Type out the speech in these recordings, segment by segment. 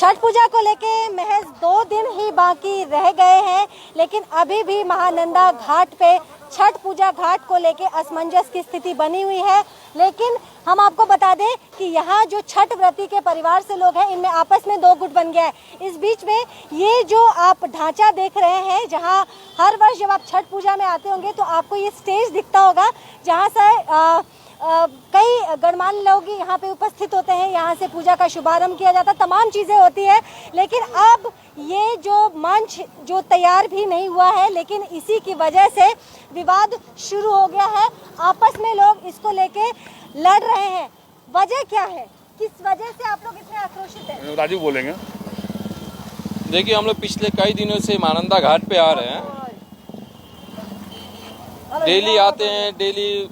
छठ पूजा को लेके महज 2 दिन ही बाकी रह गए हैं, लेकिन अभी भी महानंदा घाट पे छठ पूजा घाट को लेके असमंजस की स्थिति बनी हुई है। लेकिन हम आपको बता दें कि यहाँ जो छठ व्रती के परिवार से लोग हैं, इनमें आपस में 2 गुट बन गया है। इस बीच में ये जो आप ढांचा देख रहे हैं, जहाँ हर वर्ष जब आप छठ पूजा में आते होंगे तो आपको ये स्टेज दिखता होगा, जहाँ से कई गणमान्य लोग यहाँ पे उपस्थित होते हैं। यहाँ से पूजा का शुभारंभ किया जाता है, तमाम चीज़ें होती है। लेकिन अब ये जो मंच जो तैयार भी नहीं हुआ है, लेकिन इसी की वजह से विवाद शुरू हो गया है। आपस में लोग इसको लेके लड़ रहे हैं। वजह क्या है, किस वजह से आप लोग इतने आक्रोशित हैं? राजू बोलेंगे। देखिए, हम लोग पिछले कई दिनों से महानंदा घाट पे आ रहे हैं, डेली आते हैं, डेली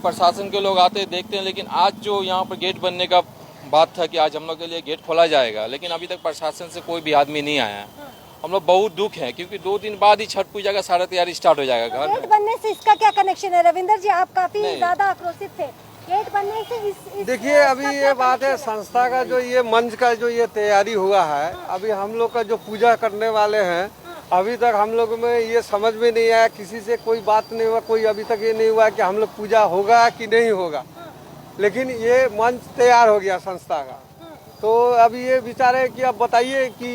प्रशासन के लोग आते हैं, देखते हैं। लेकिन आज जो यहाँ पर गेट बनने का बात था कि आज हम लोग के लिए गेट खोला जाएगा, लेकिन अभी तक प्रशासन से कोई भी आदमी नहीं आया है। हम लोग बहुत दुख है, क्योंकि 2 दिन बाद ही छठ पूजा का सारा तैयारी स्टार्ट हो जाएगा। गेट बनने से इसका क्या कनेक्शन है? रविंदर जी, आप काफी ज्यादा आक्रोशित थे। गेट बनने से इस देखिए, अभी ये बात है, संस्था का जो ये मंच का जो ये तैयारी हुआ है, अभी हम लोग का जो पूजा करने वाले हैं, अभी तक हम लोग में ये समझ में नहीं आया, किसी से कोई बात नहीं हुआ, कोई अभी तक ये नहीं हुआ कि हम लोग पूजा होगा कि नहीं होगा। लेकिन ये मंच तैयार हो गया संस्था का, तो अभी ये विचार है कि अब बताइए कि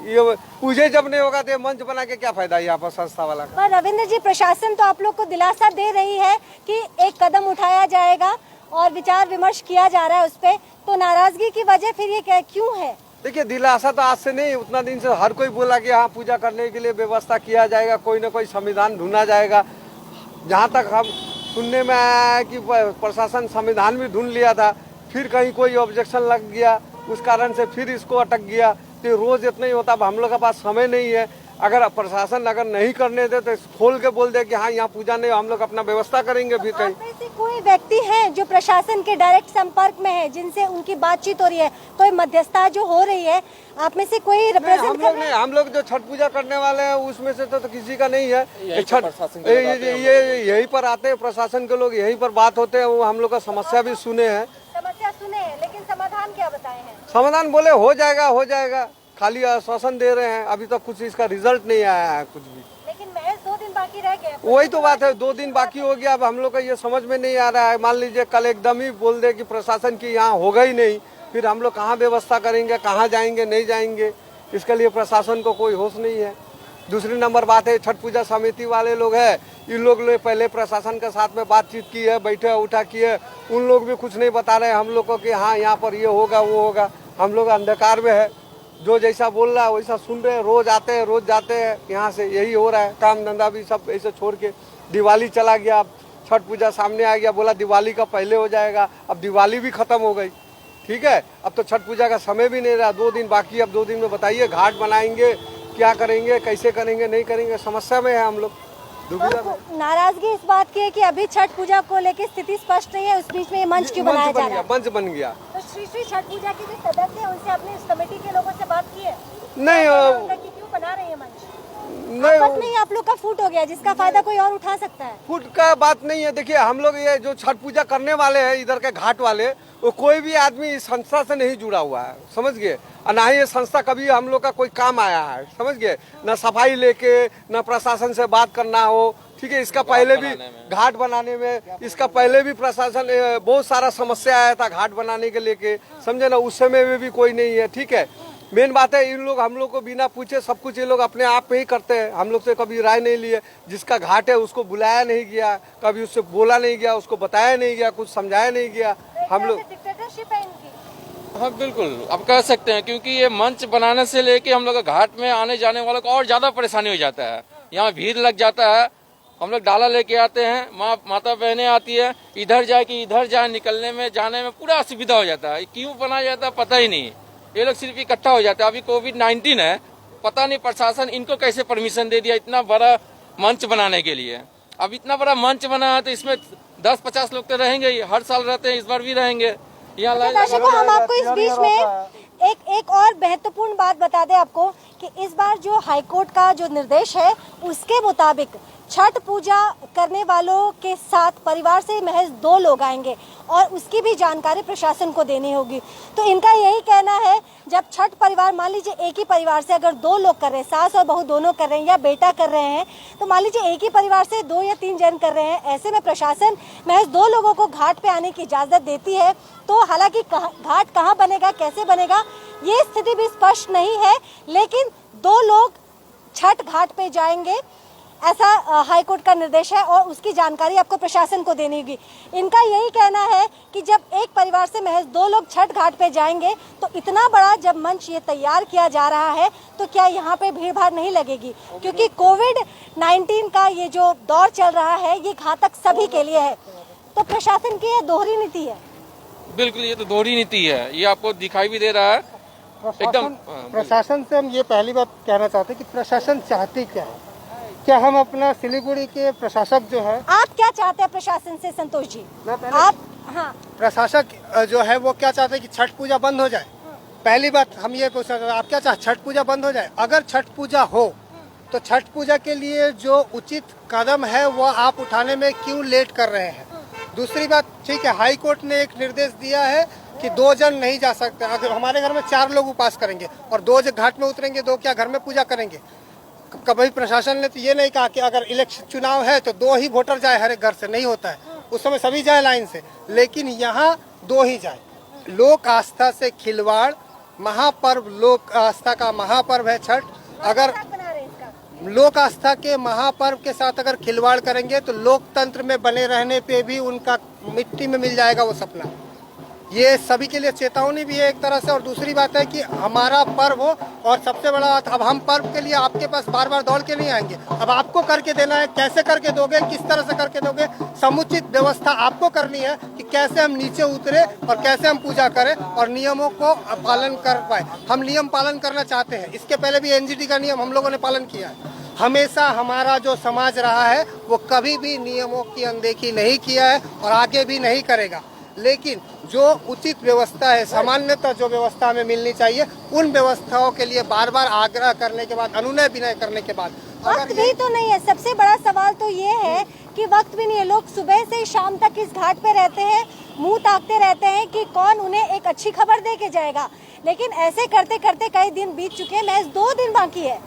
ये पूजा जब नहीं होगा तो ये मंच बना के क्या फायदा यहाँ पर संस्था वाला का। पर रविंद्र जी, प्रशासन तो आप लोग को दिलासा दे रही है कि एक कदम उठाया जाएगा और विचार विमर्श किया जा रहा है उस पर, तो नाराजगी की वजह फिर ये क्यों है? देखिए, दिलासा तो आज से नहीं, उतना दिन से हर कोई बोला कि हाँ पूजा करने के लिए व्यवस्था किया जाएगा, कोई ना कोई संविधान ढूंढा जाएगा। जहाँ तक हम सुनने में आया है कि प्रशासन संविधान भी ढूंढ लिया था, फिर कहीं कोई ऑब्जेक्शन लग गया, उस कारण से फिर इसको अटक गया। तो रोज इतना ही होता, अब हम लोग के पास समय नहीं है। अगर प्रशासन अगर नहीं करने दे तो खोल के बोल दे कि हाँ यहाँ पूजा नहीं, हम लोग अपना व्यवस्था करेंगे। फिर कहीं आप में से कोई व्यक्ति है जो प्रशासन के डायरेक्ट संपर्क में है, जिनसे उनकी बातचीत हो रही है, कोई मध्यस्थता जो हो रही है, आप में से कोई रिप्रेजेंट कर रहे हैं? हम लोग जो छठ पूजा करने वाले हैं उसमें से तो किसी का नहीं है। छठ ये यहीं पर आते हैं, प्रशासन के लोग यहीं पर बात होते हैं, वो हम लोग का समस्या भी सुने हैं। समस्या सुने हैं, लेकिन समाधान क्या बताए हैं? समाधान बोले हो जाएगा, खाली आश्वासन दे रहे हैं। अभी तक कुछ इसका रिजल्ट नहीं आया है कुछ भी। लेकिन महज 2 दिन बाकी रह गए। वही तो बात है, 2 दिन बाकी हो गया। अब हम लोग का ये समझ में नहीं आ रहा है। मान लीजिए कल एकदम ही बोल दे कि प्रशासन की यहाँ होगा ही नहीं, फिर हम लोग कहाँ व्यवस्था करेंगे, कहाँ जाएंगे, नहीं जाएंगे, इसके लिए प्रशासन को कोई होश नहीं है। दूसरी नंबर बात है, छठ पूजा समिति वाले लोग हैं, इन लोग ने पहले प्रशासन के साथ में बातचीत की है, बैठे उठा किए, उन लोग भी कुछ नहीं बता रहे हम लोग को कि हाँ यहाँ पर ये होगा वो होगा। हम लोग अंधकार में है, जो जैसा बोल रहा है वैसा सुन रहे हैं। रोज आते हैं, रोज जाते हैं, यहाँ से यही हो रहा है। काम धंधा भी सब ऐसे छोड़ के, दिवाली चला गया, अब छठ पूजा सामने आ गया, बोला दिवाली का पहले हो जाएगा, अब दिवाली भी खत्म हो गई। ठीक है, अब तो छठ पूजा का समय भी नहीं रहा, 2 दिन बाकी। अब 2 दिन में बताइए घाट बनाएंगे, क्या करेंगे, कैसे करेंगे, नहीं करेंगे, समस्या में है हम लोग, दुविधा में। नाराजगी इस बात की है कि अभी छठ पूजा को लेकर स्थिति स्पष्ट नहीं है, उस बीच में ये मंच क्यों बनाया जा रहा है? मंच बन गया। तो श्री छठ पूजा के जो सदस्य हैं, उनसे आपने इस कमेटी के लोगों से बात की है? नहीं, क्यों बना रहे हैं मंच? नहीं, आपस में ही आप लोग का फूट हो गया, जिसका फायदा कोई और उठा सकता है। फूट का बात नहीं है। देखिए, हम लोग ये जो छठ पूजा करने वाले हैं इधर के घाट वाले, वो कोई भी आदमी इस संस्था से नहीं जुड़ा हुआ है, समझ गए। और ना ही ये संस्था कभी हम लोग का कोई काम आया है, समझ गए। न सफाई लेके, न प्रशासन से बात करना हो। ठीक है, इसका पहले भी घाट बनाने में, इसका पहले भी प्रशासन बहुत सारा समस्या आया था घाट बनाने के लेके, समझे ना, उस समय में भी कोई नहीं है। ठीक है, मेन बात है, इन लोग हम लोग को बिना पूछे सब कुछ ये लोग अपने आप में ही करते हैं। हम लोग से कभी राय नहीं लिए। जिसका घाट है उसको बुलाया नहीं गया, कभी उससे बोला नहीं गया, उसको बताया नहीं गया, कुछ समझाया नहीं गया। हम लोग डिक्टेटरशिप है इनकी। हाँ बिल्कुल, अब कह सकते हैं, क्योंकि ये मंच बनाने से लेके हम लोग घाट में आने जाने वालों को और ज्यादा परेशानी हो जाता है। यहाँ भीड़ लग जाता है, हम लोग डाला लेके आते हैं, माता बहनें आती है, इधर जाए कि इधर जाए, निकलने में जाने में पूरा असुविधा हो जाता है। क्यों बनाया जाता है पता ही नहीं, ये लोग सिर्फ इकट्ठा हो जाते हैं। अभी कोविड-19 है, पता नहीं प्रशासन इनको कैसे परमिशन दे दिया इतना बड़ा मंच बनाने के लिए। अब इतना बड़ा मंच बना है तो इसमें 10-50 लोग तो रहेंगे ही, हर साल रहते हैं, इस बार भी रहेंगे। यहाँ दर्शकों, हम आपको इस बीच में एक और महत्वपूर्ण बात बता दें आपको कि इस बार जो हाईकोर्ट का जो निर्देश है, उसके मुताबिक छठ पूजा करने वालों के साथ परिवार से महज 2 लोग आएंगे और उसकी भी जानकारी प्रशासन को देनी होगी। तो इनका यही कहना है, जब छठ परिवार, मान लीजिए एक ही परिवार से अगर 2 लोग कर रहे हैं, सास और बहू दोनों कर रहे हैं या बेटा कर रहे हैं, तो मान लीजिए एक ही परिवार से 2 या 3 जन कर रहे हैं, ऐसे में प्रशासन महज 2 लोगों को घाट पे आने की इजाजत देती है। तो हालांकि घाट कहाँ बनेगा, कैसे बनेगा, ये स्थिति भी स्पष्ट नहीं है, लेकिन 2 लोग छठ घाट पे जाएंगे, ऐसा हाईकोर्ट का निर्देश है और उसकी जानकारी आपको प्रशासन को देनी होगी। इनका यही कहना है कि जब एक परिवार से महज 2 लोग छठ घाट पे जाएंगे तो इतना बड़ा जब मंच ये तैयार किया जा रहा है तो क्या यहाँ पे भीड़ भाड़ नहीं लगेगी, क्योंकि कोविड-19 का ये जो दौर चल रहा है ये घातक सभी के लिए है। तो प्रशासन की ये दोहरी नीति है। बिल्कुल, ये तो दोहरी नीति है, ये आपको दिखाई भी दे रहा है एकदम। प्रशासन से हम ये पहली बात कहना चाहते हैं कि प्रशासन चाहती क्या है। क्या हम अपना सिलीगुड़ी के प्रशासक जो है, आप क्या चाहते हैं प्रशासन से संतोष जी? आप हाँ, प्रशासक जो है वो क्या चाहते हैं कि छठ पूजा बंद हो जाए। पहली बात हम ये पूछ रहे हैं, आप क्या चाहते, छठ पूजा बंद हो जाए? अगर छठ पूजा हो तो छठ पूजा के लिए जो उचित कदम है वो आप उठाने में क्यों लेट कर रहे हैं? दूसरी बात, ठीक है, हाई कोर्ट ने एक निर्देश दिया है कि 2 जन नहीं जा सकते। अगर हमारे घर में 4 लोग उपास करेंगे और 2 घाट में उतरेंगे, 2 क्या घर में पूजा करेंगे? कभी प्रशासन ने तो ये नहीं कहा कि अगर इलेक्शन चुनाव है तो 2 ही वोटर जाए हर एक घर से, नहीं होता है, उस समय सभी जाए लाइन से, लेकिन यहाँ 2 ही जाए। लोक आस्था से खिलवाड़, महापर्व, लोक आस्था का महापर्व है छठ। अगर लोक आस्था के महापर्व के साथ अगर खिलवाड़ करेंगे तो लोकतंत्र में बने रहने पे भी उनका मिट्टी में मिल जाएगा वो सपना। ये सभी के लिए चेतावनी भी है एक तरह से। और दूसरी बात है कि हमारा पर्व हो, और सबसे बड़ा बात, अब हम पर्व के लिए आपके पास बार बार दौड़ के नहीं आएंगे, अब आपको करके देना है। कैसे करके दोगे, किस तरह से करके दोगे, समुचित व्यवस्था आपको करनी है कि कैसे हम नीचे उतरे और कैसे हम पूजा करें और नियमों को पालन कर पाए। हम नियम पालन करना चाहते हैं, इसके पहले भी एनजीटी का नियम हम लोगों ने पालन किया है। हमेशा हमारा जो समाज रहा है वो कभी भी नियमों की अनदेखी नहीं किया है और आगे भी नहीं करेगा। लेकिन जो उचित व्यवस्था है, सामान्यतः जो व्यवस्था हमें मिलनी चाहिए, उन व्यवस्थाओं के लिए बार बार आग्रह करने के बाद, अनुनय विनय करने के बाद, वक्त भी तो नहीं है। सबसे बड़ा सवाल तो ये है कि वक्त भी नहीं है। लोग सुबह से शाम तक इस घाट पे रहते हैं, मुंह ताकते रहते हैं कि कौन उन्हें एक अच्छी खबर दे के जाएगा, लेकिन ऐसे करते करते कई दिन बीत चुके हैं, महज 2 दिन बाकी है।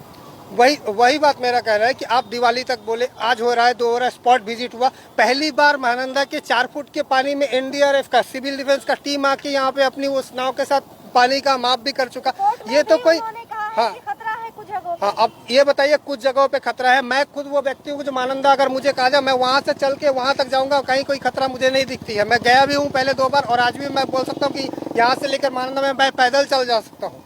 वही बात मेरा कहना है कि आप दिवाली तक बोले, आज हो रहा है, 2 हो रहा है, स्पॉट विजिट हुआ। पहली बार महानंदा के 4 फुट के पानी में एनडीआरएफ का, सिविल डिफेंस का टीम आके यहाँ पे अपनी उस नाव के साथ पानी का माप भी कर चुका। ये तो कोई खतरा है कुछ जगहों पे। हाँ, अब ये बताइए, कुछ जगहों पे खतरा है। मैं खुद वो व्यक्ति हूँ जो महानंदा अगर मुझे कहा जाए, मैं वहाँ से चल के वहाँ तक जाऊँगा, कहीं कोई खतरा मुझे नहीं दिखती है। मैं गया भी हूँ पहले 2 बार, और आज भी मैं बोल सकता हूँ कि यहाँ से लेकर महानंदा में मैं पैदल चल जा सकता हूँ।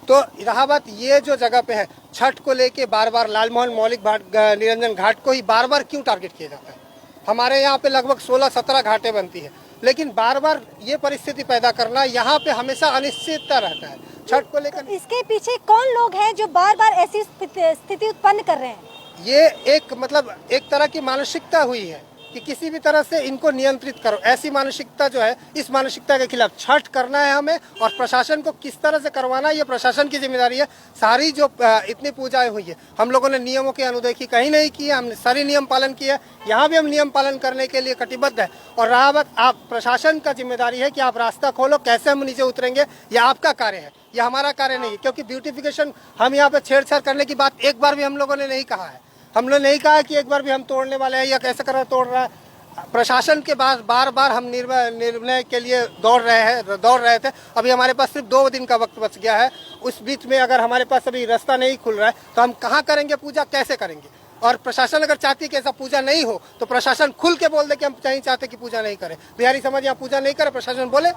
तो रहा बात, ये जो जगह पे है, छठ को लेके बार बार लालमोहन मौलिक निरंजन घाट को ही बार बार क्यों टारगेट किया जाता है? हमारे यहाँ पे लगभग 16-17 घाटें बनती है, लेकिन बार बार ये परिस्थिति पैदा करना, यहाँ पे हमेशा अनिश्चितता रहता है छठ को लेकर। इसके पीछे कौन लोग हैं जो बार बार ऐसी स्थिति उत्पन्न कर रहे हैं? ये एक तरह की मानसिकता हुई है कि किसी भी तरह से इनको नियंत्रित करो, ऐसी मानसिकता जो है, इस मानसिकता के खिलाफ छठ करना है हमें। और प्रशासन को किस तरह से करवाना है, ये प्रशासन की जिम्मेदारी है। सारी जो इतनी पूजाएं हुई है, हम लोगों ने नियमों की अनदेखी कहीं नहीं की है, हमने सारी नियम पालन किया है। यहाँ भी हम नियम पालन करने के लिए कटिबद्ध है। और रहा बात, आप प्रशासन का जिम्मेदारी है कि आप रास्ता खोलो, कैसे हम नीचे उतरेंगे, यह आपका कार्य है, यह हमारा कार्य नहीं है। क्योंकि ब्यूटिफिकेशन, हम यहाँ पे छेड़छाड़ करने की बात एक बार भी हम लोगों ने नहीं कहा है। हम लोग नहीं कहा कि एक बार भी हम तोड़ने वाले हैं या कैसे कर तोड़ रहा है। प्रशासन के बाद बार बार हम निर्णय के लिए दौड़ रहे थे। अभी हमारे पास सिर्फ 2 दिन का वक्त बच गया है। उस बीच में अगर हमारे पास अभी रास्ता नहीं खुल रहा है तो हम कहाँ करेंगे पूजा, कैसे करेंगे? और प्रशासन अगर चाहती है कि ऐसा पूजा नहीं हो तो प्रशासन खुल के बोल दे कि हम नहीं चाहते कि पूजा नहीं करें। बिहारी समाज यहाँ पूजा नहीं करे, प्रशासन बोले।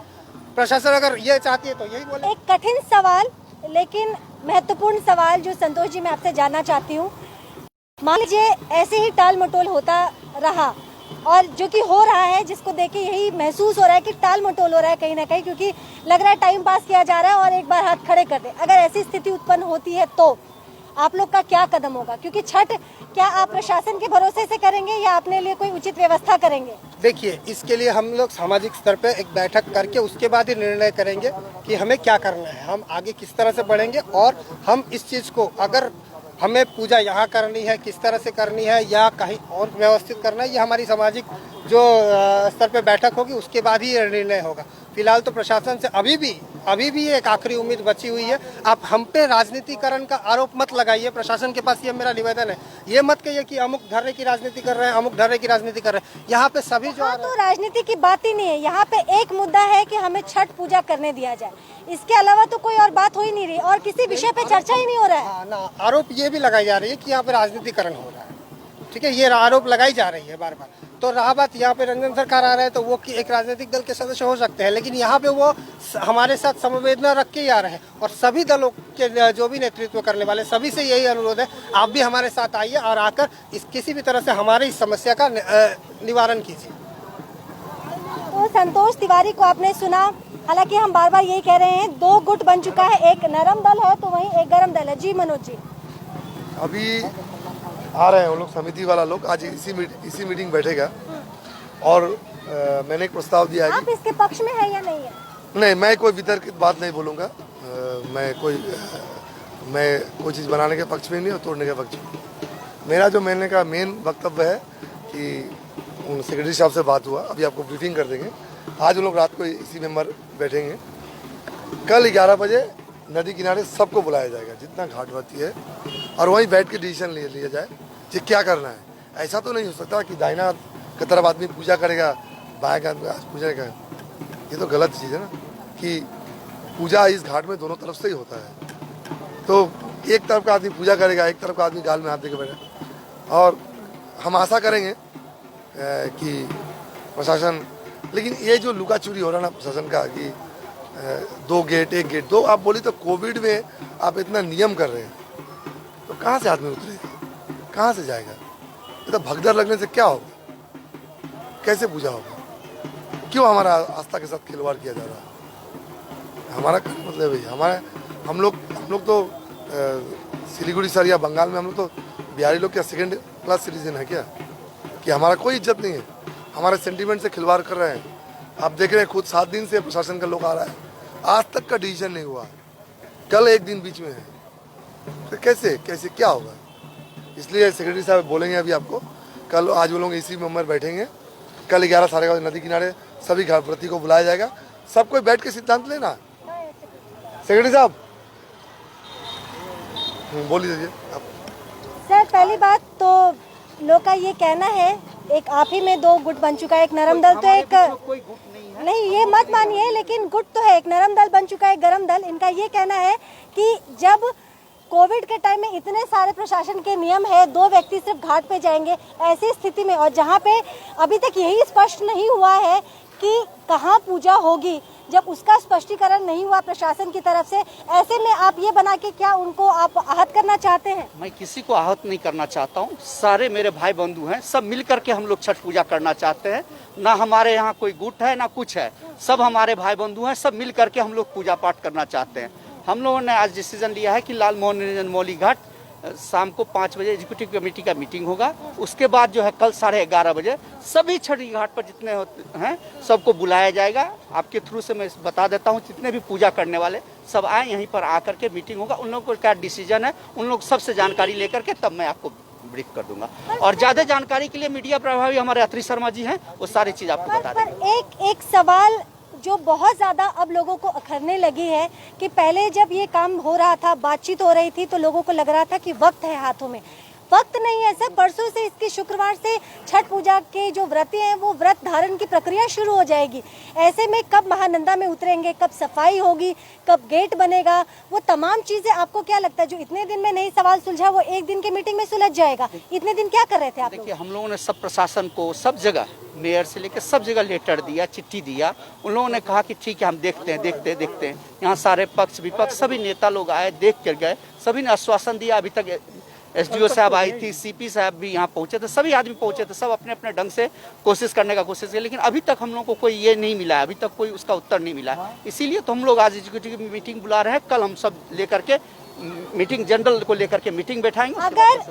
प्रशासन अगर ये चाहती है तो यही बोले। एक कठिन सवाल लेकिन महत्वपूर्ण सवाल जो संतोष जी मैं आपसे जानना चाहती हूँ, मान लीजिए ऐसे ही टाल मटोल होता रहा, और जो कि हो रहा है, जिसको देख के यही महसूस हो रहा है कि टाल मटोल हो रहा है कहीं ना कहीं, क्योंकि लग रहा है टाइम पास किया जा रहा है और एक बार हाथ खड़े कर दे। अगर ऐसी स्थिति उत्पन्न होती है तो आप लोग का क्या कदम होगा? क्योंकि छठ क्या आप प्रशासन के भरोसे से करेंगे या अपने लिए कोई उचित व्यवस्था करेंगे? देखिए, इसके लिए हम लोग सामाजिक स्तर पे एक बैठक करके उसके बाद ही निर्णय करेंगे कि हमें क्या करना है, हम आगे किस तरह से बढ़ेंगे। और हम इस चीज़ को, अगर हमें पूजा यहाँ करनी है, किस तरह से करनी है या कहीं और व्यवस्थित करना है, ये हमारी सामाजिक जो स्तर पे बैठक होगी उसके बाद ही निर्णय होगा। फिलहाल तो प्रशासन से अभी भी अभी भी एक आखिरी उम्मीद बची हुई है। आप हम पे राजनीतिकरण का आरोप मत लगाइए, प्रशासन के पास ये मेरा निवेदन है। ये मत कहिए कि अमुक धर्रे की राजनीति कर रहे हैं, अमुक धर्रे की राजनीति कर रहे हैं। यहाँ पे सभी जो तो राजनीति की बात ही नहीं है, यहाँ पे एक मुद्दा है कि हमें छठ पूजा करने दिया जाए, इसके अलावा तो कोई और बात हो ही नहीं रही और किसी विषय पे चर्चा ही नहीं हो रहा है। ना आरोप ये भी लगाई जा रही है कि यहाँ पे राजनीतिकरण हो रहा है, ठीक है, ये आरोप लगाई जा रही है बार बार। तो रहा बात यहाँ पे रंजन सरकार आ रहे हैं तो वो कि एक राजनीतिक दल के सदस्य हो सकते हैं, लेकिन यहाँ पे वो हमारे साथ संवेदना रख के ही आ रहे हैं और सभी दलों के जो भी नेतृत्व करने वाले सभी से यही अनुरोध है, आप भी हमारे साथ आइए और आकर इस किसी भी तरह से हमारी इस समस्या का निवारण कीजिए। तो संतोष तिवारी को आपने सुना, हालांकि हम बार बार यही कह रहे हैं, दो गुट बन चुका है, एक नरम दल है तो वहीं एक गरम दल है। जी मनोज जी, अभी आ रहे हैं वो लोग, समिति वाला लोग आज इसी मीटिंग बैठेगा और मैंने एक प्रस्ताव दिया है आप इसके पक्ष में है या नहीं है? नहीं, मैं कोई वितर्कित बात नहीं बोलूँगा। मैं कोई चीज़ बनाने के पक्ष में नहीं और तोड़ने के पक्ष में। मेरा जो मेन का वक्तव्य है कि उन सेक्रेटरी साहब से बात हुआ, अभी आपको ब्रीफिंग कर देंगे। आज वो लोग रात को इसी मेंबर बैठेंगे। कल 11 बजे नदी किनारे सबको बुलाया जाएगा जितना घाटवासी है और वहीं बैठ के डिसीजन लिया जाए कि क्या करना है। ऐसा तो नहीं हो सकता कि दाहिना की तरफ आदमी पूजा करेगा, बाएं का पूजा करेगा। ये तो गलत चीज़ है ना कि पूजा इस घाट में दोनों तरफ से ही होता है। तो एक तरफ का आदमी पूजा करेगा, एक तरफ का आदमी गाल में हाथ देकर बैठा। और हम आशा करेंगे कि प्रशासन, लेकिन ये जो लुका चुरी हो रहा है ना प्रशासन का कि 2 गेट 1 गेट 2, आप बोली तो कोविड में आप इतना नियम कर रहे हैं तो कहाँ से आदमी उतरेगा, कहाँ से जाएगा? ये तो भगदड़ लगने से क्या होगा, कैसे पूजा होगा? क्यों हमारा आस्था के साथ खिलवाड़ किया जा रहा है? हमारा क्या मतलब है? हम लोग तो सिलीगुड़ी सर या बंगाल में हम लोग तो बिहारी लोग क्या सेकेंड क्लास सिटीजन है क्या कि हमारा कोई इज्जत नहीं है? हमारे सेंटीमेंट से खिलवाड़ कर रहे हैं। आप देख रहे हैं खुद 7 दिन से प्रशासन का लोग आ रहा है, आज तक का डिसीजन नहीं हुआ, कल 1 दिन बीच में है, तो कैसे क्या होगा? इसलिए सेक्रेटरी साहब बोलेंगे अभी आपको। कल आज वो लोग इसी मेंबर बैठेंगे, कल 11 साढ़े 11 नदी किनारे सभी घाटप्रति को बुलाया जाएगा, सबको बैठ के सिद्धांत लेना। सेक्रेटरी साहब बोलिए आप। सर, पहली बात तो लोग का ये कहना है, एक आप ही में 2 गुट बन चुका है, एक नरम दल तो एक नहीं, ये मत मानिए, लेकिन गुट तो है, एक नरम दल बन चुका है, एक गरम दल। इनका ये कहना है कि जब कोविड के टाइम में इतने सारे प्रशासन के नियम है, 2 व्यक्ति सिर्फ घाट पे जाएंगे, ऐसी स्थिति में और जहाँ पे अभी तक यही स्पष्ट नहीं हुआ है कि कहाँ पूजा होगी, जब उसका स्पष्टीकरण नहीं हुआ प्रशासन की तरफ से, ऐसे में आप ये बना के क्या उनको आप आहत करना चाहते हैं? मैं किसी को आहत नहीं करना चाहता हूँ, सारे मेरे भाई बंधु हैं, सब मिल करके हम लोग छठ पूजा करना चाहते हैं। ना हमारे यहाँ कोई गुट है ना कुछ है, सब हमारे भाई बंधु हैं, सब मिल करके हम लोग पूजा पाठ करना चाहते हैं। हम लोगों ने आज डिसीजन लिया है कि लाल मोहन निरंजन मौली घाट शाम को 5 बजे एग्जीक्यूटिव कमेटी का मीटिंग होगा। उसके बाद जो है कल 11:30 बजे सभी छठी घाट पर जितने हैं सबको बुलाया जाएगा। आपके थ्रू से मैं बता देता हूँ, जितने भी पूजा करने वाले सब आए, यहीं पर आकर के मीटिंग होगा। उन लोगों को क्या डिसीजन है, उन लोग सबसे जानकारी लेकर के तब मैं आपको ब्रीफ कर दूंगा। और ज्यादा जानकारी के लिए मीडिया प्रभारी हमारे अत्री शर्मा जी हैं, वो सारी चीज आपको बता देंगे। एक सवाल जो बहुत ज़्यादा अब लोगों को अखरने लगी है कि पहले जब ये काम हो रहा था, बातचीत हो रही थी, तो लोगों को लग रहा था कि वक्त है हाथों में। वक्त नहीं है सर, परसों से इसकी शुक्रवार से छठ पूजा के जो व्रती हैं वो व्रत धारण की प्रक्रिया शुरू हो जाएगी। ऐसे में कब महानंदा में उतरेंगे, कब सफाई होगी, कब गेट बनेगा, वो तमाम चीजें आपको क्या लगता है जो इतने दिन में नहीं सवाल सुलझा वो 1 दिन की मीटिंग में सुलझ जाएगा? इतने दिन क्या कर रहे थे आप लोग? देखिए, हम लोगों ने सब प्रशासन को सब जगह, मेयर से लेकर सब जगह लेटर दिया, चिट्ठी दिया। उन लोगों ने कहा कि ठीक है, हम देखते हैं। यहाँ सारे पक्ष विपक्ष सभी नेता लोग आए, देख कर गए, सभी ने आश्वासन दिया। अभी तक SDO साहब आई थी, CP साहब भी यहाँ पहुंचे थे, सभी आदमी पहुंचे थे, सब अपने अपने ढंग से कोशिश करने का कोशिश किया, लेकिन अभी तक हम लोगों को कोई ये नहीं मिला है, अभी तक कोई उसका उत्तर नहीं मिला है। इसीलिए तो हम लोग आज एग्जीक्यूटिव मीटिंग बुला रहे हैं। कल हम सब लेकर के मीटिंग, जनरल को लेकर के मीटिंग बैठाएंगे।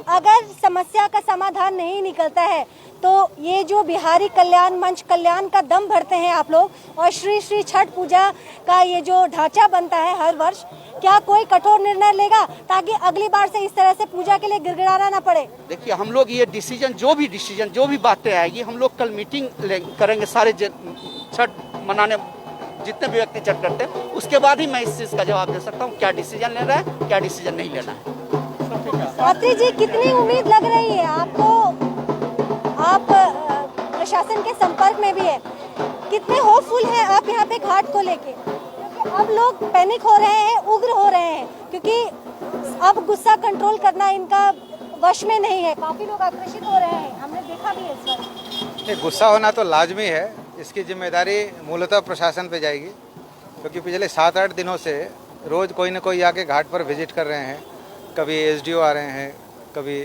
अगर समस्या का समाधान नहीं निकलता है तो ये जो बिहारी कल्याण मंच कल्याण का दम भरते हैं आप लोग, और श्री श्री छठ पूजा का ये जो ढांचा बनता है हर वर्ष, क्या कोई कठोर निर्णय लेगा ताकि अगली बार से इस तरह से पूजा के लिए गिड़गिड़ाना न पड़े? देखिए, हम लोग ये डिसीजन जो भी बातें आएगी, हम लोग कल मीटिंग करेंगे सारे छठ मनाने जितने भी व्यक्ति छठ करते हैं, उसके बाद ही मैं इस चीज़ का जवाब दे सकता हूँ क्या डिसीजन लेना है, क्या डिसीजन नहीं लेना है। अत्री जी, कितनी उम्मीद लग रही है आपको? आप प्रशासन के संपर्क में भी है, कितने होपफुल हैं आप यहाँ पे घाट को लेके? क्योंकि अब लोग पैनिक हो रहे हैं, उग्र हो रहे हैं, क्योंकि अब गुस्सा कंट्रोल करना इनका वश में नहीं है। काफी लोग आक्रोशित हो रहे हैं, हमने देखा भी है इस बार। ये गुस्सा होना तो लाजमी है, इसकी जिम्मेदारी मूलतः प्रशासन पे जाएगी, क्योंकि पिछले 7-8 दिनों से रोज़ कोई न कोई आके घाट पर विजिट कर रहे हैं। कभी एसडीओ आ रहे हैं, कभी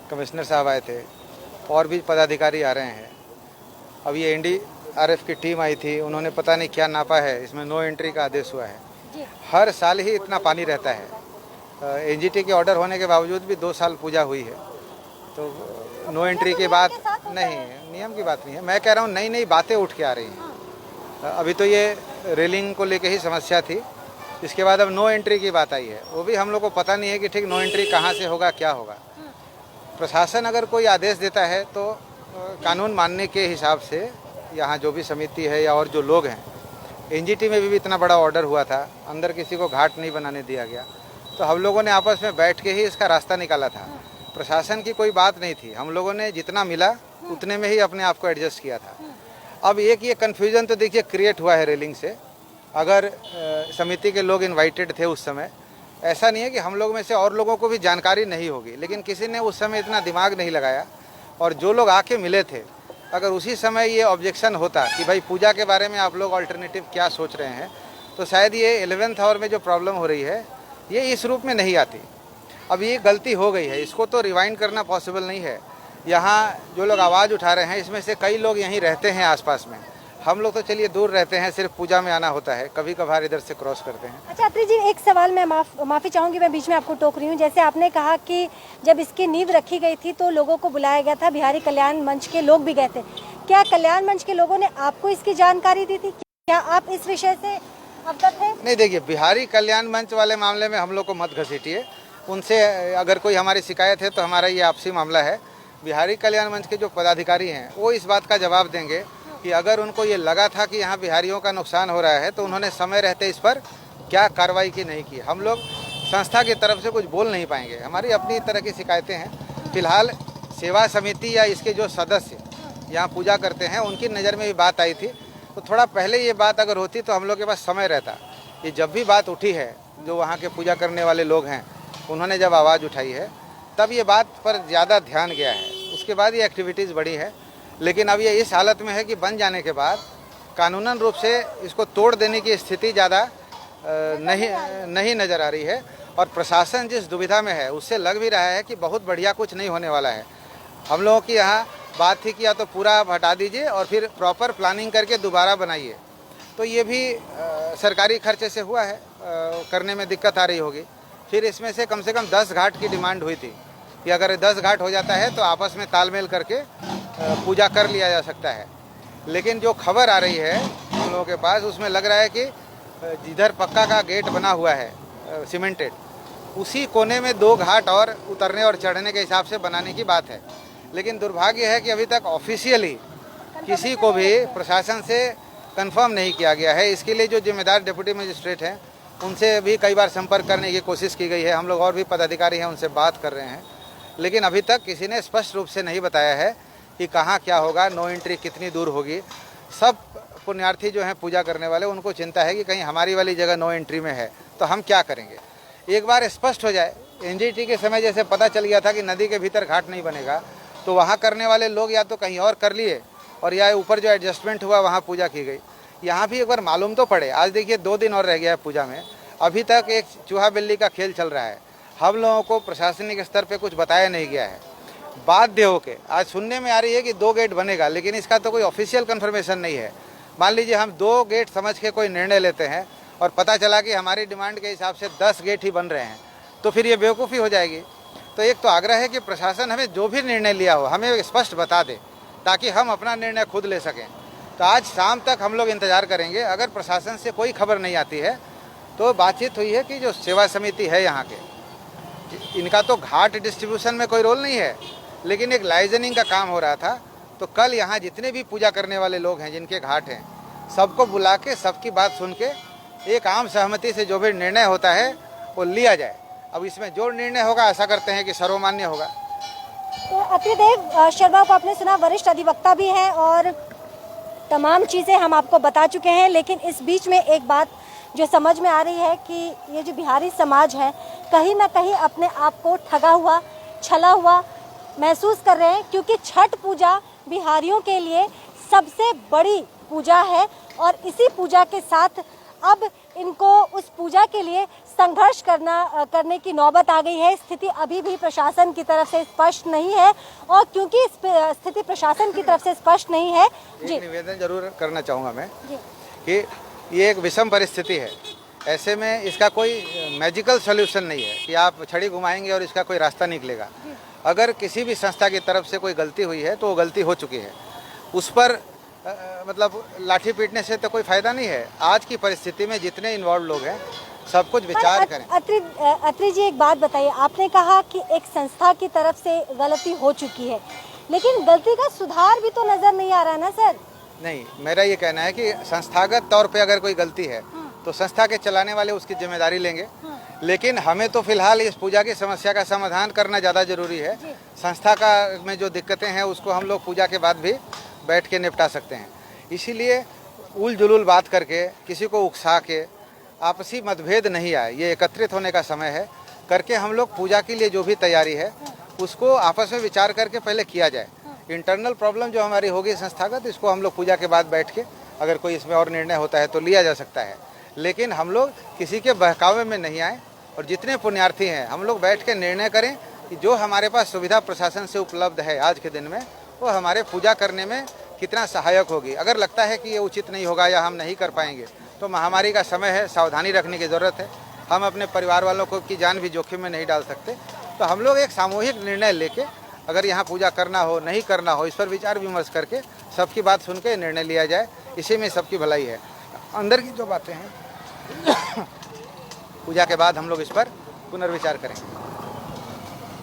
कमिश्नर साहब आए थे, और भी पदाधिकारी आ रहे हैं। अब ये एनडीआरएफ की टीम आई थी, उन्होंने पता नहीं क्या नापा है, इसमें नो एंट्री का आदेश हुआ है। हर साल ही इतना पानी रहता है। एनजीटी के ऑर्डर होने के बावजूद भी 2 साल पूजा हुई है, तो नो एंट्री की बात नहीं है, नियम की बात नहीं है। मैं कह रहा हूँ नई नई बातें उठ के आ रही हैं। अभी तो ये रेलिंग को लेके ही समस्या थी, इसके बाद अब नो एंट्री की बात आई है। वो भी हम लोग को पता नहीं है कि ठीक नो एंट्री कहाँ से होगा, क्या होगा। प्रशासन अगर कोई आदेश देता है तो कानून मानने के हिसाब से यहाँ जो भी समिति है या और जो लोग हैं, एनजीटी में भी इतना बड़ा ऑर्डर हुआ था, अंदर किसी को घाट नहीं बनाने दिया गया, तो हम लोगों ने आपस में बैठ के ही इसका रास्ता निकाला था। प्रशासन की कोई बात नहीं थी, हम लोगों ने जितना मिला उतने में ही अपने आप को एडजस्ट किया था। अब एक ये कन्फ्यूजन तो देखिए क्रिएट हुआ है रेलिंग से। अगर समिति के लोग इनवाइटेड थे उस समय, ऐसा नहीं है कि हम लोग में से और लोगों को भी जानकारी नहीं होगी, लेकिन किसी ने उस समय इतना दिमाग नहीं लगाया। और जो लोग आके मिले थे, अगर उसी समय ये ऑब्जेक्शन होता कि भाई पूजा के बारे में आप लोग अल्टरनेटिव क्या सोच रहे हैं, तो शायद ये 11th आवर में जो प्रॉब्लम हो रही है ये इस रूप में नहीं आती। अब ये गलती हो गई है, इसको तो रिवाइंड करना पॉसिबल नहीं है। यहाँ जो लोग आवाज़ उठा रहे हैं, इसमें से कई लोग यहीं रहते हैं आसपास में। हम लोग तो चलिए दूर रहते हैं, सिर्फ पूजा में आना होता है, कभी कभार इधर से क्रॉस करते हैं। अच्छा अत्री जी, एक सवाल मैं माफ़ी चाहूँगी, मैं बीच में आपको टोक रही हूँ। जैसे आपने कहा कि जब इसकी नींव रखी गई थी तो लोगों को बुलाया गया था, बिहारी कल्याण मंच के लोग भी गए थे। क्या कल्याण मंच के लोगों ने आपको इसकी जानकारी दी थी? क्या आप इस विषय से अवगत हैं? नहीं, देखिए, बिहारी कल्याण मंच वाले मामले में हम लोग को मत घसीटिए। उनसे अगर कोई हमारी शिकायत है तो हमारा ये आपसी मामला है। बिहारी कल्याण मंच के जो पदाधिकारी हैं वो इस बात का जवाब देंगे कि अगर उनको ये लगा था कि यहाँ बिहारियों का नुकसान हो रहा है तो उन्होंने समय रहते इस पर क्या कार्रवाई की नहीं की। हम लोग संस्था की तरफ से कुछ बोल नहीं पाएंगे, हमारी अपनी तरह की शिकायतें हैं। फिलहाल सेवा समिति या इसके जो सदस्य यहाँ पूजा करते हैं उनकी नज़र में भी बात आई थी, तो थोड़ा पहले ये बात अगर होती तो हम लोग के पास समय रहता। ये जब भी बात उठी है, जो वहाँ के पूजा करने वाले लोग हैं उन्होंने जब आवाज़ उठाई है तब ये बात पर ज़्यादा ध्यान गया है, उसके बाद ये एक्टिविटीज़ बढ़ी है। लेकिन अब ये इस हालत में है कि बन जाने के बाद कानूनन रूप से इसको तोड़ देने की स्थिति ज़्यादा नहीं नज़र आ रही है। और प्रशासन जिस दुविधा में है उससे लग भी रहा है कि बहुत बढ़िया कुछ नहीं होने वाला है। हम लोगों की यहाँ बात थी कि या तो पूरा हटा दीजिए और फिर प्रॉपर प्लानिंग करके दोबारा बनाइए, तो ये भी सरकारी खर्चे से हुआ है, करने में दिक्कत आ रही होगी। फिर इसमें से कम 10 घाट की डिमांड हुई थी कि अगर 10 घाट हो जाता है तो आपस में तालमेल करके पूजा कर लिया जा सकता है। लेकिन जो खबर आ रही है हम लोगों के पास उसमें लग रहा है कि जिधर पक्का का गेट बना हुआ है सीमेंटेड, उसी कोने में 2 घाट और उतरने और चढ़ने के हिसाब से बनाने की बात है। लेकिन दुर्भाग्य है कि अभी तक ऑफिशियली किसी को भी प्रशासन से कंफर्म नहीं किया गया है। इसके लिए जो जिम्मेदार डिप्टी मजिस्ट्रेट हैं उनसे भी कई बार संपर्क करने की कोशिश की गई है। हम लोग और भी पदाधिकारी हैं उनसे बात कर रहे हैं, लेकिन अभी तक किसी ने स्पष्ट रूप से नहीं बताया है कि कहाँ क्या होगा, नो एंट्री कितनी दूर होगी। सब पुण्यार्थी जो हैं पूजा करने वाले, उनको चिंता है कि कहीं हमारी वाली जगह नो एंट्री में है तो हम क्या करेंगे। एक बार स्पष्ट हो जाए, एनजीटी के समय जैसे पता चल गया था कि नदी के भीतर घाट नहीं बनेगा, तो वहाँ करने वाले लोग या तो कहीं और कर लिए और या ऊपर जो एडजस्टमेंट हुआ वहाँ पूजा की गई। यहाँ भी एक बार मालूम तो पड़े। आज देखिए 2 दिन और रह गया है पूजा में, अभी तक एक चूहा बिल्ली का खेल चल रहा है। हम लोगों को प्रशासनिक स्तर पे कुछ बताया नहीं गया है। बाध्य होके आज सुनने में आ रही है कि 2 गेट बनेगा, लेकिन इसका तो कोई ऑफिशियल कंफर्मेशन नहीं है। मान लीजिए हम 2 गेट समझ के कोई निर्णय लेते हैं और पता चला कि हमारी डिमांड के हिसाब से 10 गेट ही बन रहे हैं, तो फिर ये बेवकूफ़ी हो जाएगी। तो एक तो आग्रह है कि प्रशासन हमें जो भी निर्णय लिया हो हमें स्पष्ट बता दे, ताकि हम अपना निर्णय खुद ले सकें। तो आज शाम तक हम लोग इंतज़ार करेंगे। अगर प्रशासन से कोई खबर नहीं आती है तो बातचीत हुई है कि जो सेवा समिति है यहाँ के, इनका तो घाट डिस्ट्रीब्यूशन में कोई रोल नहीं है, लेकिन एक लाइजनिंग का काम हो रहा था। तो कल यहाँ जितने भी पूजा करने वाले लोग हैं जिनके घाट हैं, सबको बुला के सबकी बात सुन के एक आम सहमति से जो भी निर्णय होता है वो लिया जाए। अब इसमें जो निर्णय होगा आशा करते हैं कि सर्वमान्य होगा। तो अत्रिदेव शर्मा को आपने सुना, वरिष्ठ अधिवक्ता भी हैं और तमाम चीज़ें हम आपको बता चुके हैं। लेकिन इस बीच में एक बात जो समझ में आ रही है कि ये जो बिहारी समाज है कहीं ना कहीं अपने आप को ठगा हुआ, छला हुआ महसूस कर रहे हैं, क्योंकि छठ पूजा बिहारियों के लिए सबसे बड़ी पूजा है और इसी पूजा के साथ अब इनको उस पूजा के लिए संघर्ष करने की नौबत आ गई है। स्थिति अभी भी प्रशासन की तरफ से स्पष्ट नहीं है और क्योंकि स्थिति प्रशासन की तरफ से स्पष्ट नहीं है, जी निवेदन जरूर करना चाहूँगा मैं कि ये एक विषम परिस्थिति है। ऐसे में इसका कोई मैजिकल सॉल्यूशन नहीं है कि आप छड़ी घुमाएंगे और इसका कोई रास्ता निकलेगा। अगर किसी भी संस्था की तरफ से कोई गलती हुई है तो वो गलती हो चुकी है, उस पर मतलब लाठी पीटने से तो कोई फायदा नहीं है। आज की परिस्थिति में जितने इन्वॉल्व लोग हैं सब कुछ विचार करें। अत्रि जी एक बात बताइए, आपने कहा कि एक संस्था की तरफ से गलती हो चुकी है, लेकिन गलती का सुधार भी तो नजर नहीं आ रहा ना सर? नहीं, मेरा ये कहना है कि संस्थागत तौर पे अगर कोई गलती है तो संस्था के चलाने वाले उसकी जिम्मेदारी लेंगे, लेकिन हमें तो फिलहाल इस पूजा की समस्या का समाधान करना ज़्यादा जरूरी है। संस्था का में जो दिक्कतें हैं उसको हम लोग पूजा के बाद भी बैठ के निपटा सकते हैं। इसीलिए उल जुलूल बात करके किसी को उकसा के आपसी मतभेद नहीं आए, ये एकत्रित होने का समय है। करके हम लोग पूजा के लिए जो भी तैयारी है उसको आपस में विचार करके पहले किया जाए। इंटरनल प्रॉब्लम जो हमारी होगी संस्थागत, इसको हम लोग पूजा के बाद बैठ के अगर कोई इसमें और निर्णय होता है तो लिया जा सकता है, लेकिन हम लोग किसी के बहकावे में नहीं आए। और जितने पुण्यार्थी हैं हम लोग बैठ के निर्णय करें कि जो हमारे पास सुविधा प्रशासन से उपलब्ध है आज के दिन में, वो हमारे पूजा करने में कितना सहायक होगी। अगर लगता है कि ये उचित नहीं होगा या हम नहीं कर पाएंगे तो महामारी का समय है, सावधानी रखने की ज़रूरत है। हम अपने परिवार वालों को की जान भी जोखिम में नहीं डाल सकते। तो हम लोग एक सामूहिक निर्णय लेके अगर यहाँ पूजा करना हो नहीं करना हो, इस पर विचार विमर्श करके सबकी बात सुन के निर्णय लिया जाए। इसी में सबकी भलाई है। अंदर की जो बातें हैं पूजा के बाद हम लोग इस पर पुनर्विचार करेंगे।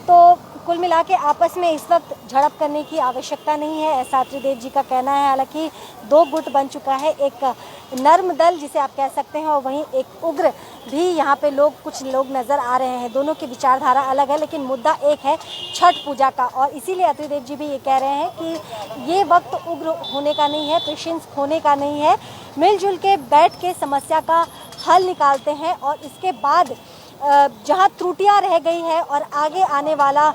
तो कुल मिला के आपस में इस वक्त झड़प करने की आवश्यकता नहीं है, ऐसा अत्रिदेव जी का कहना है। हालांकि दो गुट बन चुका है, एक नर्म दल जिसे आप कह सकते हैं और वहीं एक उग्र भी यहाँ पे कुछ लोग नज़र आ रहे हैं। दोनों की विचारधारा अलग है, लेकिन मुद्दा एक है छठ पूजा का। और इसीलिए अत्रिदेव जी भी ये कह रहे हैं कि ये वक्त उग्र होने का नहीं है, पेशेंस खोने का नहीं है। मिलजुल के बैठ के समस्या का हल निकालते हैं और इसके बाद जहाँ त्रुटियां रह गई है और आगे आने वाला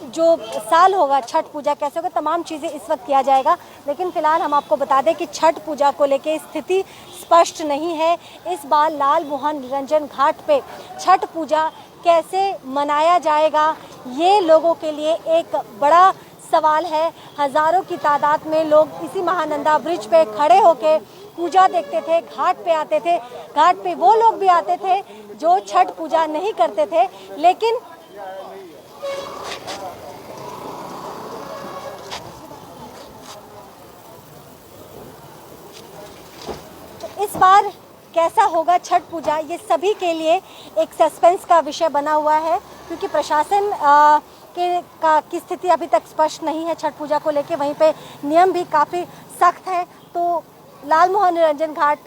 जो साल होगा छठ पूजा कैसे होगा, तमाम चीज़ें इस वक्त किया जाएगा। लेकिन फिलहाल हम आपको बता दें कि छठ पूजा को लेके स्थिति स्पष्ट नहीं है। इस बार लाल मोहन निरंजन घाट पे छठ पूजा कैसे मनाया जाएगा, ये लोगों के लिए एक बड़ा सवाल है। हज़ारों की तादाद में लोग इसी महानंदा ब्रिज पे खड़े होके पूजा देखते थे, घाट पे आते थे। घाट पे वो लोग भी आते थे जो छठ पूजा नहीं करते थे, लेकिन तो इस बार कैसा होगा छठ पूजा, ये सभी के लिए एक सस्पेंस का विषय बना हुआ है, क्योंकि प्रशासन की स्थिति अभी तक स्पष्ट नहीं है छठ पूजा को लेके। वहीं पे नियम भी काफ़ी सख्त है। तो लाल मोहन निरंजन घाट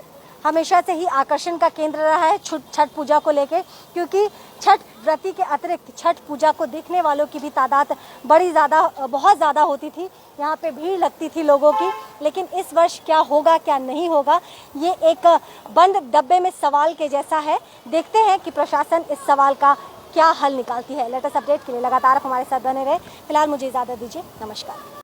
हमेशा से ही आकर्षण का केंद्र रहा है छठ पूजा को लेके, क्योंकि छठ व्रती के अतिरिक्त छठ पूजा को देखने वालों की भी तादाद बहुत ज़्यादा होती थी। यहाँ पे भीड़ लगती थी लोगों की। लेकिन इस वर्ष क्या होगा क्या नहीं होगा, ये एक बंद डब्बे में सवाल के जैसा है। देखते हैं कि प्रशासन इस सवाल का क्या हल निकालती है। लेटेस्ट अपडेट के लिए लगातार हमारे साथ बने रहे। फिलहाल मुझे इजाज़त दीजिए, नमस्कार।